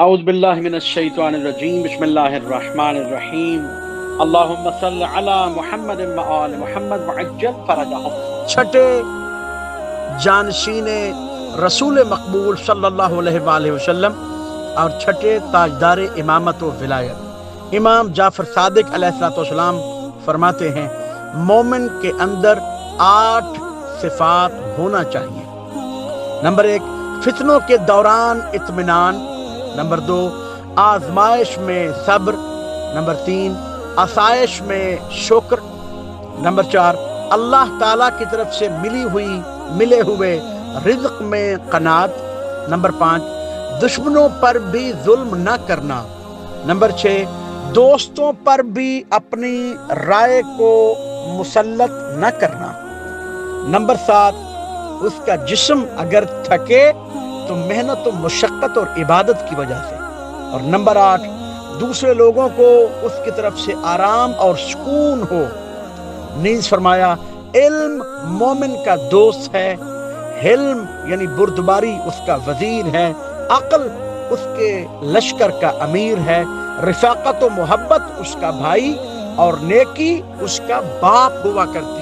اعوذ باللہ من الشیطان الرجیم، بسم اللہ الرحمن الرحیم، اللہم صل علی محمد و آل محمد وعجل فرجہم۔ چھٹے جانشین رسول مقبول صلی اللہ علیہ وآلہ وسلم اور چھٹے تاجدار امامت و ولایت امام جعفر صادق علیہ السلام فرماتے ہیں مومن کے اندر 8 صفات ہونا چاہیے۔ نمبر 1، فتنوں کے دوران اطمینان۔ نمبر 2، آزمائش میں صبر۔ نمبر 3، آسائش میں شکر۔ نمبر 4، اللہ تعالیٰ کی طرف سے ملے ہوئے رزق میں قناعت۔ نمبر 5، دشمنوں پر بھی ظلم نہ کرنا۔ نمبر 6، دوستوں پر بھی اپنی رائے کو مسلط نہ کرنا۔ نمبر 7، اس کا جسم اگر تھکے تو محنت و مشقت اور عبادت کی وجہ سے۔ اور نمبر 8، دوسرے لوگوں کو اس کی طرف سے آرام اور سکون ہو۔ نیز فرمایا علم مومن کا دوست ہے، حلم یعنی بردباری اس کا وزیر ہے، عقل اس کے لشکر کا امیر ہے، رفاقت و محبت اس کا بھائی، اور نیکی اس کا باپ ہوا کرتی